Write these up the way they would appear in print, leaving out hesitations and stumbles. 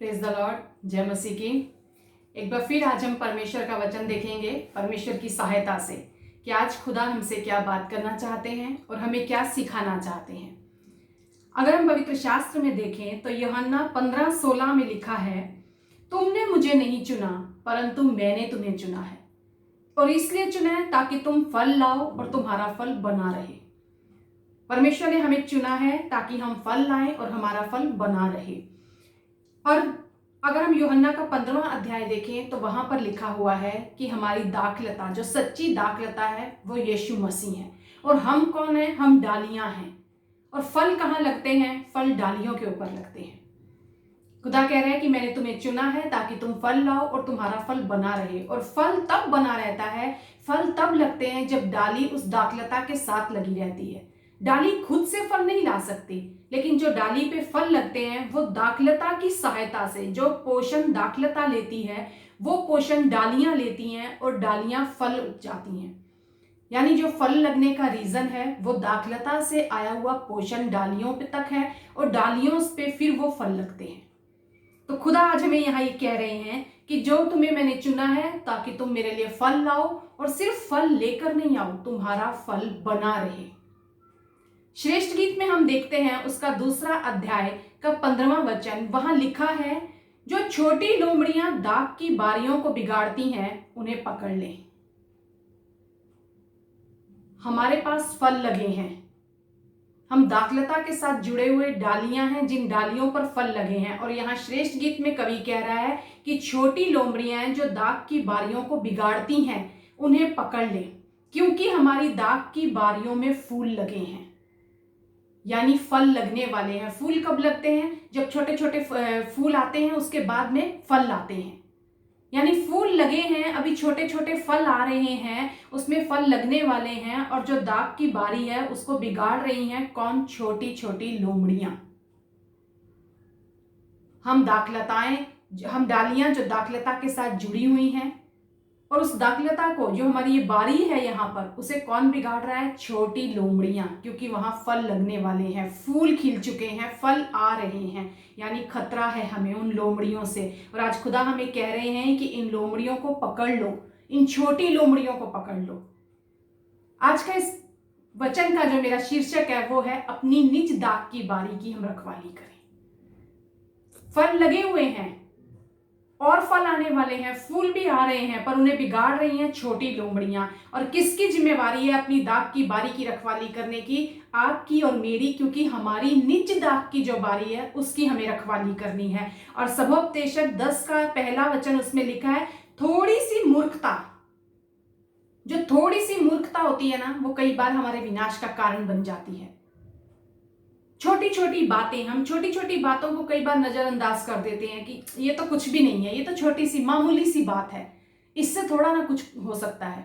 Praise the Lord. जय मसीह की। एक बार फिर आज हम परमेश्वर का वचन देखेंगे परमेश्वर की सहायता से कि आज खुदा हमसे क्या बात करना चाहते हैं और हमें क्या सिखाना चाहते हैं। अगर हम पवित्र शास्त्र में देखें तो यूहन्ना 15:16 में लिखा है, तुमने मुझे नहीं चुना परंतु मैंने तुम्हें चुना है और इसलिए चुना है ताकि तुम फल लाओ और तुम्हारा फल बना रहे। परमेश्वर ने हमें चुना है ताकि हम फल लाएं और हमारा फल बना रहे। और अगर हम यूहन्ना का 15वां अध्याय देखें तो वहां पर लिखा हुआ है कि हमारी दाखलता, जो सच्ची दाखलता है, वो यीशु मसीह है। और हम कौन है? हम डालियां हैं। और फल कहाँ लगते हैं? फल डालियों के ऊपर लगते हैं। खुदा कह रहे हैं कि मैंने तुम्हें चुना है ताकि तुम फल लाओ और तुम्हारा फल बना रहे। और फल तब बना रहता है, फल तब लगते हैं जब डाली उस दाखलता के साथ लगी रहती है। डाली खुद से फल नहीं ला सकती, लेकिन जो डाली पे फल लगते हैं वो दाखलता की सहायता से, जो पोषण दाखलता लेती है वो पोषण डालियां लेती हैं और डालियां फल उपजाती हैं। यानी जो फल लगने का रीजन है वो दाखलता से आया हुआ पोषण डालियों पे तक है और डालियों पे फिर वो फल लगते हैं। तो खुदा आज हमें यहाँ ये कह रहे हैं कि जो तुम्हें मैंने चुना है ताकि तुम मेरे लिए फल लाओ, और सिर्फ फल लेकर नहीं आओ, तुम्हारा फल बना रहे। श्रेष्ठ गीत में हम देखते हैं उसका 2 अध्याय का 15वां वचन, वहां लिखा है, जो छोटी लोमड़ियां दाख की बारियों को बिगाड़ती हैं उन्हें पकड़ लें। हमारे पास फल लगे हैं, हम दाखलता के साथ जुड़े हुए डालियां हैं जिन डालियों पर फल लगे हैं। और यहाँ श्रेष्ठ गीत में कवि कह रहा है कि छोटी लोमड़ियां हैं जो दाख की बारियों को बिगाड़ती हैं, उन्हें पकड़ लें, क्योंकि हमारी दाख की बारियों में फूल लगे हैं। यानी फल लगने वाले हैं। फूल कब लगते हैं? जब छोटे छोटे फूल आते हैं उसके बाद में फल आते हैं। यानी फूल लगे हैं, अभी छोटे छोटे फल आ रहे हैं, उसमें फल लगने वाले हैं। और जो दाख की बारी है उसको बिगाड़ रही हैं कौन? छोटी छोटी लोमड़ियां। हम दाखलताएं, हम डालियां जो दाखलता के साथ जुड़ी हुई हैं, और उस दाखलता को, जो हमारी ये बारी है यहाँ पर, उसे कौन बिगाड़ रहा है? छोटी लोमड़ियां, क्योंकि वहां फल लगने वाले हैं, फूल खिल चुके हैं, फल आ रहे हैं। यानी खतरा है हमें उन लोमड़ियों से। और आज खुदा हमें कह रहे हैं कि इन लोमड़ियों को पकड़ लो, इन छोटी लोमड़ियों को पकड़ लो। आज का इस वचन का जो मेरा शीर्षक है वो है, अपनी निज दाख की बारी की हम रखवाली करें। फल लगे हुए हैं और फल आने वाले हैं, फूल भी आ रहे हैं, पर उन्हें बिगाड़ रही हैं छोटी लोमड़ियां। और किसकी जिम्मेवारी है अपनी दाख की बारी की रखवाली करने की? आपकी और मेरी, क्योंकि हमारी निज दाख की जो बारी है उसकी हमें रखवाली करनी है। और सबोपदेश 10 का पहला वचन उसमें लिखा है, थोड़ी सी मूर्खता, जो थोड़ी सी मूर्खता होती है ना, वो कई बार हमारे विनाश का कारण बन जाती है। छोटी छोटी बातें, हम छोटी छोटी बातों को कई बार नजरअंदाज कर देते हैं कि ये तो कुछ भी नहीं है, ये तो छोटी सी मामूली सी बात है, इससे थोड़ा ना कुछ हो सकता है।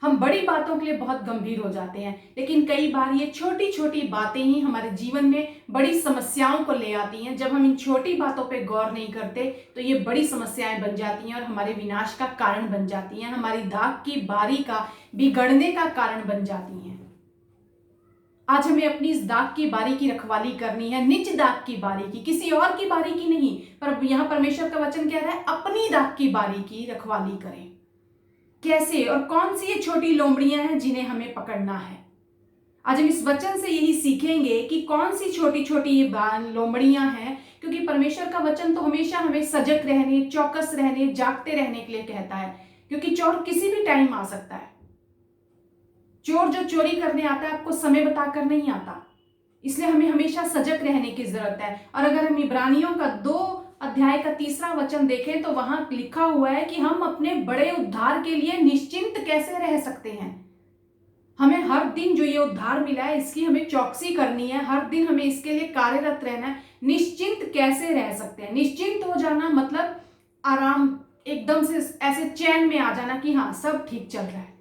हम बड़ी बातों के लिए बहुत गंभीर हो जाते हैं, लेकिन कई बार ये छोटी छोटी बातें ही हमारे जीवन में बड़ी समस्याओं को ले आती हैं। जब हम इन छोटी बातों पे गौर नहीं करते तो ये बड़ी समस्याएं बन जाती हैं और हमारे विनाश का कारण बन जाती हैं, हमारी दाख की बारी का बिगड़ने का कारण बन जाती हैं। आज हमें अपनी इस दाख की बारी की रखवाली करनी है, निज दाख की बारी की, किसी और की बारी की नहीं। पर यहाँ परमेश्वर का वचन कह रहा है, अपनी दाख की बारी की रखवाली करें। कैसे और कौन सी ये छोटी लोमड़ियां हैं जिन्हें हमें पकड़ना है? आज हम इस वचन से यही सीखेंगे कि कौन सी छोटी छोटी ये लोमड़ियां हैं, क्योंकि परमेश्वर का वचन तो हमेशा हमें सजग रहने, चौकस रहने, जागते रहने के लिए कहता है, क्योंकि चोर किसी भी टाइम आ सकता है। चोर जो चोरी करने आता है आपको समय बताकर नहीं आता, इसलिए हमें हमेशा सजग रहने की जरूरत है। और अगर हम इब्रानियों का 2 अध्याय का 3 वचन देखें तो वहां लिखा हुआ है कि हम अपने बड़े उद्धार के लिए निश्चिंत कैसे रह सकते हैं। हमें हर दिन जो ये उद्धार मिला है इसकी हमें चौकसी करनी है, हर दिन हमें इसके लिए कार्यरत रहना है। निश्चिंत कैसे रह सकते हैं? निश्चिंत हो जाना मतलब आराम, एकदम से ऐसे चैन में आ जाना कि हाँ सब ठीक चल रहा है।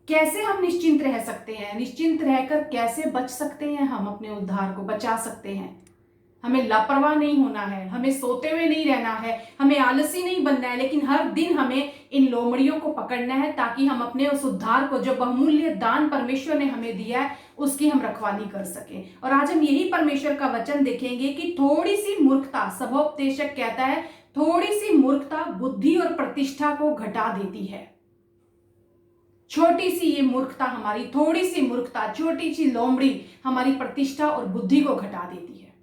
कैसे हम निश्चिंत रह सकते हैं? निश्चिंत रहकर कैसे बच सकते हैं? हम अपने उद्धार को बचा सकते हैं। हमें लापरवाह नहीं होना है, हमें सोते हुए नहीं रहना है, हमें आलसी नहीं बनना है, लेकिन हर दिन हमें इन लोमड़ियों को पकड़ना है ताकि हम अपने उस उद्धार को, जो बहुमूल्य दान परमेश्वर ने हमें दिया है, उसकी हम रखवाली कर सकें। और आज हम यही परमेश्वर का वचन देखेंगे कि थोड़ी सी मूर्खता, सभोपदेशक कहता है, थोड़ी सी मूर्खता बुद्धि और प्रतिष्ठा को घटा देती है। छोटी सी ये मूर्खता हमारी, थोड़ी सी मूर्खता, छोटी सी लोमड़ी हमारी प्रतिष्ठा और बुद्धि को घटा देती है।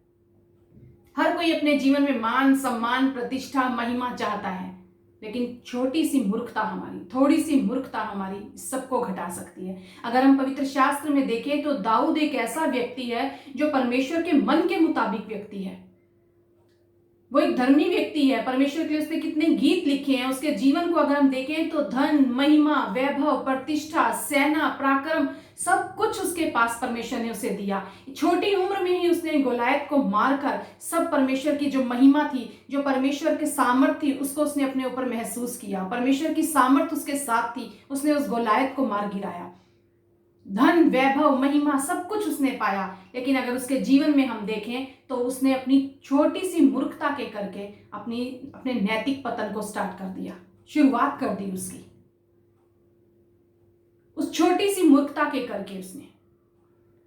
हर कोई अपने जीवन में मान, सम्मान, प्रतिष्ठा, महिमा चाहता है, लेकिन छोटी सी मूर्खता हमारी, थोड़ी सी मूर्खता हमारी सबको घटा सकती है। अगर हम पवित्र शास्त्र में देखें तो दाऊद एक ऐसा व्यक्ति है जो परमेश्वर के मन के मुताबिक व्यक्ति है। वो एक धर्मी व्यक्ति है। परमेश्वर के लिए उसने कितने गीत लिखे हैं। उसके जीवन को अगर हम देखें तो धन, महिमा, वैभव, प्रतिष्ठा, सेना, पराक्रम, सब कुछ उसके पास परमेश्वर ने उसे दिया। छोटी उम्र में ही उसने गोलायत को मारकर सब परमेश्वर की जो महिमा थी, जो परमेश्वर की सामर्थ थी, उसको उसने अपने ऊपर महसूस किया। परमेश्वर की सामर्थ उसके साथ थी, उसने उस गोलायत को मार गिराया। धन, वैभव, महिमा सब कुछ उसने पाया, लेकिन अगर उसके जीवन में हम देखें तो उसने अपनी छोटी सी मूर्खता के करके अपने नैतिक पतन को स्टार्ट कर दिया, शुरुआत कर दी उसकी। उस छोटी सी मूर्खता के करके उसने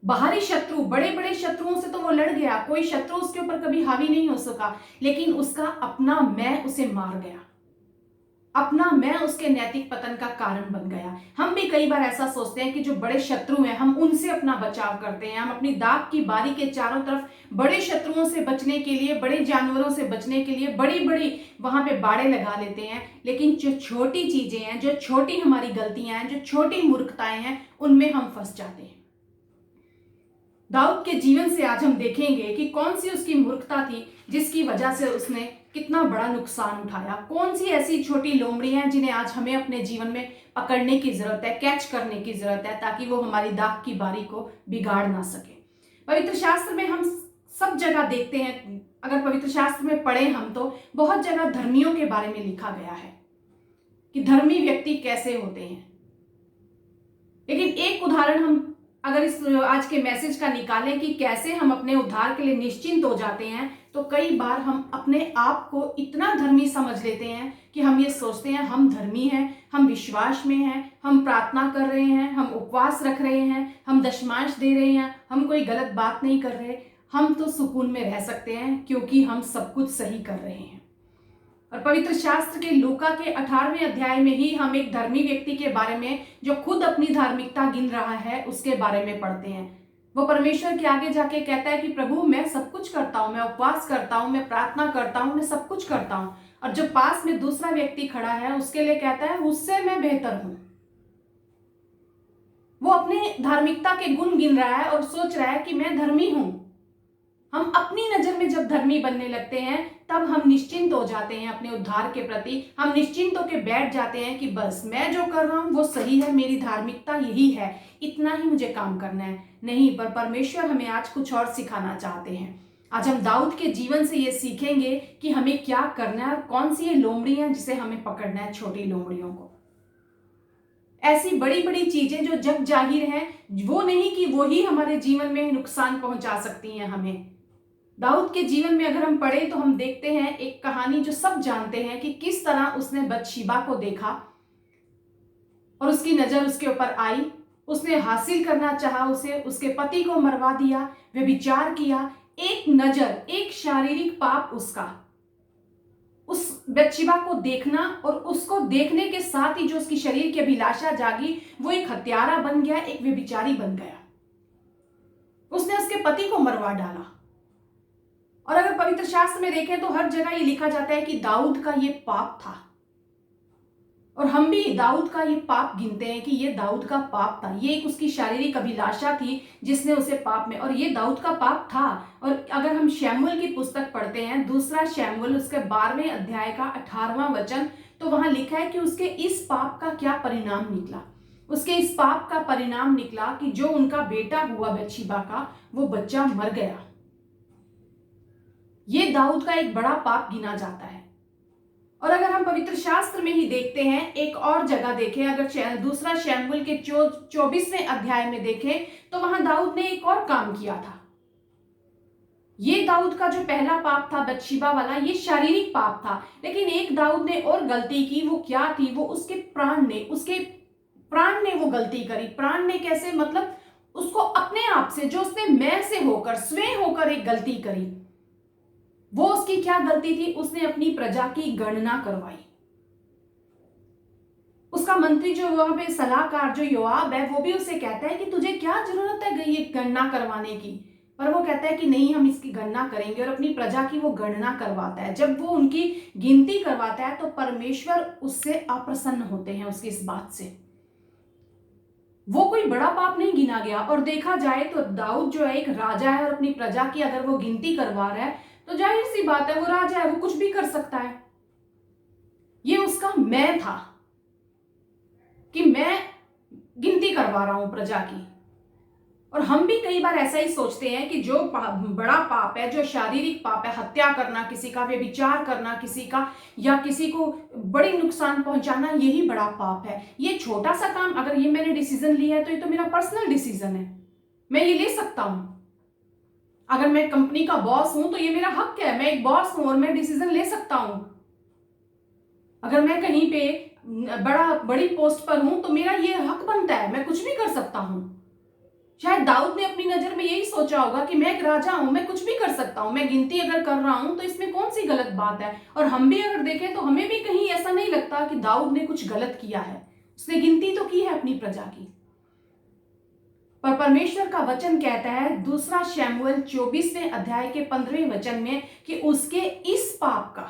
बाहरी शत्रु, बड़े बड़े शत्रुओं से तो वो लड़ गया, कोई शत्रु उसके ऊपर कभी हावी नहीं हो सका, लेकिन उसका अपना मैं उसे मार गया। अपना मैं उसके नैतिक पतन का कारण बन गया। हम भी कई बार ऐसा सोचते हैं कि जो बड़े शत्रु हैं हम उनसे अपना बचाव करते हैं। हम अपनी दाग की बारी के चारों तरफ बड़े शत्रुओं से बचने के लिए, बड़े जानवरों से बचने के लिए बड़ी बड़ी वहां पे बाड़े लगा लेते हैं, लेकिन जो छोटी चीजें हैं, जो छोटी हमारी गलतियां हैं, जो छोटी मूर्खताएं हैं, उनमें हम फंस जाते हैं। दाऊद के जीवन से आज हम देखेंगे कि कौन सी उसकी मूर्खता थी जिसकी वजह से उसने कितना बड़ा नुकसान उठाया। कौन सी ऐसी छोटी लोमड़ी हैं जिन्हें आज हमें अपने जीवन में पकड़ने की जरूरत है, कैच करने की जरूरत है, ताकि वो हमारी दाग की बारी को बिगाड़ ना सके। पवित्र शास्त्र में हम सब जगह देखते हैं, अगर पवित्र शास्त्र में पढ़े हम तो बहुत जगह धर्मियों के बारे में लिखा गया है कि धर्मी व्यक्ति कैसे होते हैं। लेकिन एक उदाहरण हम अगर इस आज के मैसेज का निकालें कि कैसे हम अपने उद्धार के लिए निश्चिंत हो जाते हैं, तो कई बार हम अपने आप को इतना धर्मी समझ लेते हैं कि हम ये सोचते हैं हम धर्मी हैं, हम विश्वास में हैं, हम प्रार्थना कर रहे हैं, हम उपवास रख रहे हैं, हम दशमांश दे रहे हैं, हम कोई गलत बात नहीं कर रहे, हम तो सुकून में रह सकते हैं क्योंकि हम सब कुछ सही कर रहे हैं। और पवित्र शास्त्र के लूका के 18वें अध्याय में ही हम एक धर्मी व्यक्ति के बारे में, जो खुद अपनी धार्मिकता गिन रहा है, उसके बारे में पढ़ते हैं। वो परमेश्वर के आगे जाके कहता है कि प्रभु मैं सब कुछ करता हूँ, मैं उपवास करता हूँ, मैं प्रार्थना करता हूँ, मैं सब कुछ करता हूँ, और जो पास में दूसरा व्यक्ति खड़ा है उसके लिए कहता है उससे मैं बेहतर हूं। वो अपनी धार्मिकता के गुण गिन रहा है और सोच रहा है कि मैं धर्मी हूं। हम अपनी नजर में जब धर्मी बनने लगते हैं तब हम निश्चिंत हो जाते हैं अपने उद्धार के प्रति। हम निश्चिंत होकर बैठ जाते हैं कि बस मैं जो कर रहा हूं वो सही है, मेरी धार्मिकता यही है, इतना ही मुझे काम करना है। नहीं, पर परमेश्वर हमें आज कुछ और सिखाना चाहते हैं। आज हम दाऊद के जीवन से ये सीखेंगे कि हमें क्या करना है और कौन सी ये लोमड़ी है जिसे हमें पकड़ना है, छोटी लोमड़ियों को। ऐसी बड़ी बड़ी चीजें जो जग जाहिर हैं, वो नहीं कि वो ही हमारे जीवन में नुकसान पहुंचा सकती हैं हमें। दाऊद के जीवन में अगर हम पढ़े तो हम देखते हैं एक कहानी जो सब जानते हैं कि किस तरह उसने बतशीबा को देखा और उसकी नजर उसके ऊपर आई। उसने हासिल करना चाहा उसे, उसके पति को मरवा दिया, व्यभिचार किया। एक नजर, एक शारीरिक पाप उसका, उस बतशीबा को देखना और उसको देखने के साथ ही जो उसकी शरीर की अभिलाषा जागी, वो एक हत्यारा बन गया, एक व्यभिचारी बन गया। उसने उसके पति को मरवा डाला। और अगर पवित्र शास्त्र में देखें तो हर जगह ये लिखा जाता है कि दाऊद का ये पाप था, और हम भी दाऊद का ये पाप गिनते हैं कि ये दाऊद का पाप था। ये एक उसकी शारीरिक अभिलाषा थी जिसने उसे पाप में, और ये दाऊद का पाप था। और अगर हम शमूएल की पुस्तक पढ़ते हैं, दूसरा शमूएल उसके 12वें अध्याय का 18वां वचन, तो वहां लिखा है कि उसके इस पाप का क्या परिणाम निकला। उसके इस पाप का परिणाम निकला कि जो उनका बेटा हुआ बतशीबा का, वो बच्चा मर गया। ये दाऊद का एक बड़ा पाप गिना जाता है। और अगर हम पवित्र शास्त्र में ही देखते हैं, एक और जगह देखें, अगर दूसरा शमूएल के 24वें अध्याय में देखें तो वहां दाऊद ने एक और काम किया था। ये दाऊद का जो पहला पाप था बत्शेबा वाला, ये शारीरिक पाप था। लेकिन एक दाऊद ने और गलती की, वो क्या थी? वो उसके प्राण ने वो गलती करी। प्राण ने कैसे? मतलब उसको अपने आप से, जो उसने मैं से होकर, स्वयं होकर एक गलती करी। वो उसकी क्या गलती थी? उसने अपनी प्रजा की गणना करवाई। उसका मंत्री जो वहां पे सलाहकार जो योआब है, वो भी उसे कहता है कि तुझे क्या जरूरत है ये गणना करवाने की? पर वो कहता है कि नहीं, हम इसकी गणना करेंगे, और अपनी प्रजा की वो गणना करवाता है। जब वो उनकी गिनती करवाता है तो परमेश्वर उससे अप्रसन्न होते हैं, उसकी इस बात से। वो कोई बड़ा पाप नहीं गिना गया। और देखा जाए तो दाऊद जो है एक राजा है, और अपनी प्रजा की अगर वो गिनती करवा रहा है तो जाहिर सी बात है, वो राजा है, वो कुछ भी कर सकता है। ये उसका मैं था कि मैं गिनती करवा रहा हूं प्रजा की। और हम भी कई बार ऐसा ही सोचते हैं कि जो बड़ा पाप है, जो शारीरिक पाप है, हत्या करना किसी का, व्यभिचार करना किसी का, या किसी को बड़ी नुकसान पहुंचाना, यही बड़ा पाप है। ये छोटा सा काम, अगर ये मैंने डिसीजन लिया है तो ये तो मेरा पर्सनल डिसीजन है, मैं ये ले सकता हूं। अगर मैं कंपनी का बॉस हूं तो ये मेरा हक है, मैं एक बॉस हूं और मैं डिसीजन ले सकता हूं। अगर मैं कहीं पे बड़ी पोस्ट पर हूं तो मेरा ये हक बनता है, मैं कुछ भी कर सकता हूं। शायद दाऊद ने अपनी नजर में यही सोचा होगा कि मैं एक राजा हूं, मैं कुछ भी कर सकता हूं, मैं गिनती अगर कर रहा हूं तो इसमें कौन सी गलत बात है। और हम भी अगर देखें तो हमें भी कहीं ऐसा नहीं लगता कि दाऊद ने कुछ गलत किया है। उसने गिनती तो की है अपनी प्रजा की। पर परमेश्वर का वचन कहता है दूसरा शमूएल 24वें अध्याय के 15वें वचन में कि उसके इस पाप का,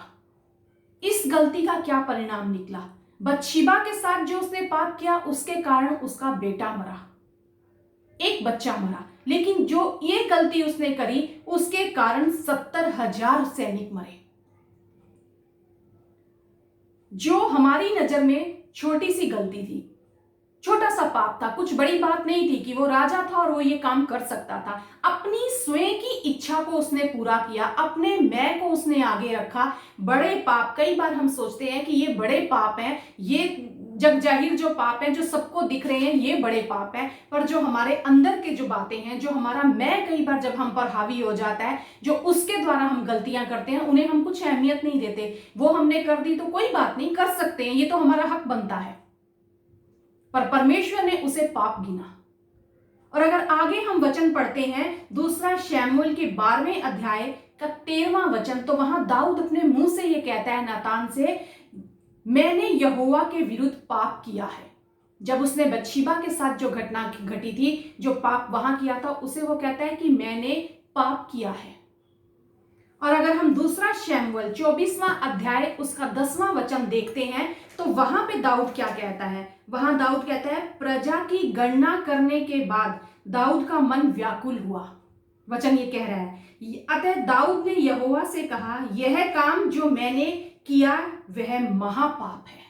इस गलती का क्या परिणाम निकला। बत्शेबा के साथ जो उसने पाप किया, उसके कारण उसका बेटा मरा, एक बच्चा मरा। लेकिन जो ये गलती उसने करी, उसके कारण 70,000 सैनिक मरे। जो हमारी नजर में छोटी सी गलती थी, छोटा सा पाप था, कुछ बड़ी बात नहीं थी कि वो राजा था और वो ये काम कर सकता था। अपनी स्वयं की इच्छा को उसने पूरा किया, अपने मैं को उसने आगे रखा। बड़े पाप, कई बार हम सोचते हैं कि ये बड़े पाप हैं, ये जग जाहिर जो पाप हैं, जो सबको दिख रहे हैं, ये बड़े पाप हैं। पर जो हमारे अंदर के जो बातें हैं, जो हमारा मैं कई बार जब हम पर हावी हो जाता है, जो उसके द्वारा हम गलतियां करते हैं, उन्हें हम कुछ अहमियत नहीं देते। वो हमने कर दी तो कोई बात नहीं, कर सकते हैं, ये तो हमारा हक बनता है। पर परमेश्वर ने उसे पाप गिना। और अगर आगे हम वचन पढ़ते हैं दूसरा शमूएल के 12वें अध्याय का 13वां वचन, तो वहां दाऊद अपने मुंह से ये कहता है नातान से, मैंने यहोवा के विरुद्ध पाप किया है। जब उसने बत्शेबा के साथ जो घटना घटी थी, जो पाप वहां किया था, उसे वो कहता है कि मैंने पाप किया है। और अगर हम दूसरा शमूएल 24वां अध्याय उसका 10वां वचन देखते हैं तो वहां पे दाऊद क्या कहता है? वहां दाऊद कहता है, प्रजा की गणना करने के बाद दाऊद का मन व्याकुल हुआ। वचन ये कह रहा है, अतः दाऊद ने यहोवा से कहा, यह काम जो मैंने किया वह महापाप है।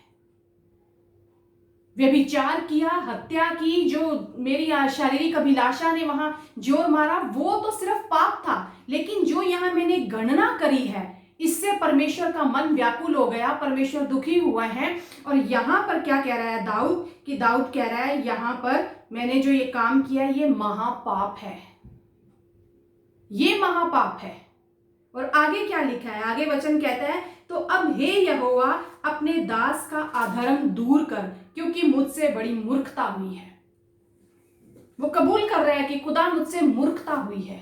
व्यभिचार किया, हत्या की, जो मेरी शारीरिक अभिलाषा ने वहां जोर मारा, वो तो सिर्फ पाप था। लेकिन जो यहां मैंने गणना करी है, इससे परमेश्वर का मन व्याकुल हो गया, परमेश्वर दुखी हुआ है। और यहां पर क्या कह रहा है दाऊद? कि दाऊद कह रहा है यहां पर मैंने जो ये काम किया, ये महापाप है, ये महापाप है। और आगे क्या लिखा है? आगे वचन कहता है, तो अब हे यहोवा अपने दास का अधर्म दूर कर, क्योंकि मुझसे बड़ी मूर्खता हुई है। वो कबूल कर रहा है कि खुदा मुझसे मूर्खता हुई है।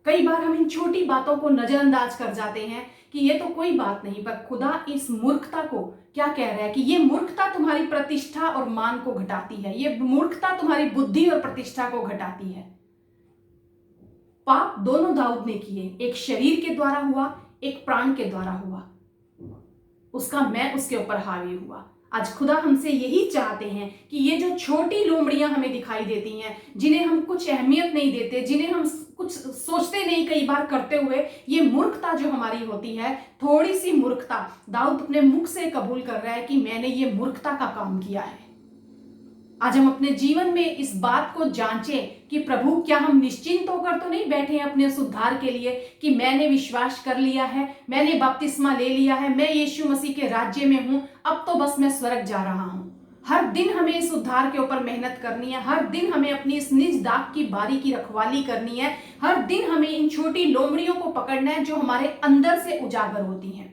कई बार हम इन छोटी बातों को नजरअंदाज कर जाते हैं कि ये तो कोई बात नहीं, पर खुदा इस मूर्खता को क्या कह रहा है कि ये मूर्खता तुम्हारी प्रतिष्ठा और मान को घटाती है, ये मूर्खता तुम्हारी बुद्धि और प्रतिष्ठा को घटाती है। पाप दोनों दाऊद ने किए, एक शरीर के द्वारा हुआ, एक प्राण के द्वारा हुआ। उसका मैं उसके ऊपर हावी हुआ। आज खुदा हमसे यही चाहते हैं कि ये जो छोटी लोमड़ियां हमें दिखाई देती हैं, जिन्हें हम कुछ अहमियत नहीं देते, जिन्हें हम कुछ सोचते नहीं कई बार करते हुए, ये मूर्खता जो हमारी होती है, थोड़ी सी मूर्खता, दाऊद अपने मुख से कबूल कर रहा है कि मैंने ये मूर्खता का काम किया है। आज हम अपने जीवन में इस बात को जांचें कि प्रभु, क्या हम निश्चिंत होकर तो नहीं बैठे हैं अपने उद्धार के लिए कि मैंने विश्वास कर लिया है, मैंने बपतिस्मा ले लिया है, मैं यीशु मसीह के राज्य में हूं, अब तो बस मैं स्वर्ग जा रहा हूं। हर दिन हमें इस उद्धार के ऊपर मेहनत करनी है, हर दिन हमें अपनी इस निज दाग की बारी की रखवाली करनी है, हर दिन हमें इन छोटी लोमड़ियों को पकड़ना है जो हमारे अंदर से उजागर होती हैं,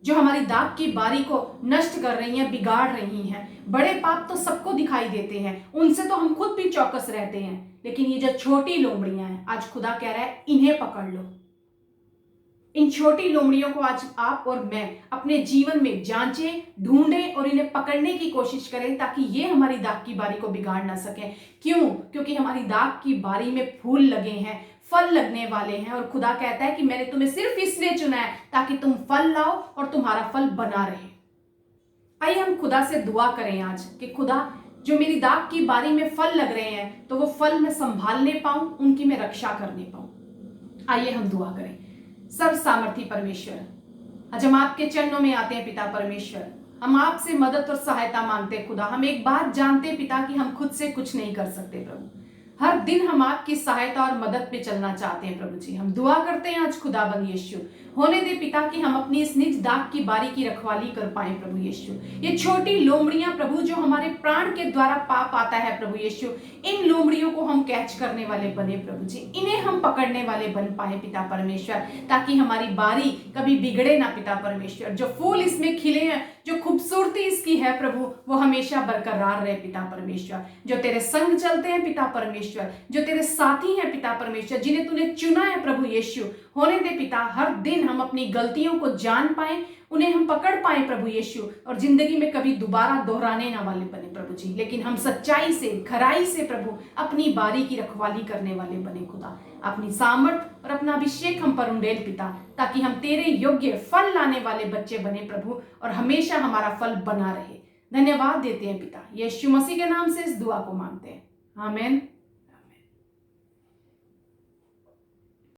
जो हमारी दाग की बारी को नष्ट कर रही हैं, बिगाड़ रही हैं। बड़े पाप तो सबको दिखाई देते हैं, उनसे तो हम खुद भी चौकस रहते हैं, लेकिन ये जो छोटी लोमड़ियां हैं, आज खुदा कह रहा है इन्हें पकड़ लो। इन छोटी लोमड़ियों को आज आप और मैं अपने जीवन में जांचें, ढूंढें और इन्हें पकड़ने की कोशिश करें, ताकि ये हमारी दाग की बारी को बिगाड़ ना सकें। क्यों? क्योंकि हमारी दाग की बारी में फूल लगे हैं, फल लगने वाले हैं, और खुदा कहता है कि मैंने तुम्हें सिर्फ इसलिए चुना है ताकि तुम फल लाओ और तुम्हारा फल बना रहे। आइए हम खुदा से दुआ करें आज कि खुदा, जो मेरी दाग की बारी में फल लग रहे हैं, तो वो फल मैं संभालने पाऊं, उनकी मैं रक्षा करने पाऊं। आइए हम दुआ करें। सर्व सामर्थी परमेश्वर, आज हम आपके चरणों में आते हैं पिता परमेश्वर, हम आपसे मदद और सहायता मांगते हैं खुदा। हम एक बात जानते हैं पिता कि हम खुद से कुछ नहीं कर सकते प्रभु, हर दिन हम आपकी सहायता और मदद पे चलना चाहते हैं प्रभु जी। हम दुआ करते हैं आज खुदाबंद यीशु, होने दे पिता कि हम अपनी इस निज दाग की बारी की रखवाली कर पाए प्रभु यीशु। ये छोटी लोमड़ियां प्रभु जो हमारे प्राण के द्वारा पाप आता है प्रभु यीशु, इन लोमड़ियों को हम कैच करने वाले बने प्रभु जी, इन्हें हम पकड़ने वाले बन पाए पिता परमेश्वर, ताकि हमारी बारी कभी बिगड़े ना पिता परमेश्वर। जो फूल इसमें खिले हैं, जो खूबसूरती इसकी है प्रभु, वो हमेशा बरकरार रहे पिता परमेश्वर। जो तेरे संग चलते हैं पिता परमेश्वर, जो तेरे साथी हैं पिता परमेश्वर, जिन्हें तूने चुना है प्रभु यीशु, होने दे पिता हर दिन हम अपनी गलतियों को जान पाए, उन्हें हम पकड़ पाए प्रभु यीशु, और जिंदगी में कभी दोबारा दोहराने ना वाले बने प्रभु जी, लेकिन हम सच्चाई से, खराई से प्रभु अपनी बारी की रखवाली करने वाले बने खुदा। अपनी सामर्थ और अपना अभिषेक हम पर उंडेल पिता, ताकि हम तेरे योग्य फल लाने वाले बच्चे बने प्रभु, और हमेशा हमारा फल बना रहे। धन्यवाद देते हैं पिता, यीशु मसीह के नाम से इस दुआ को मांगते हैं, आमीन।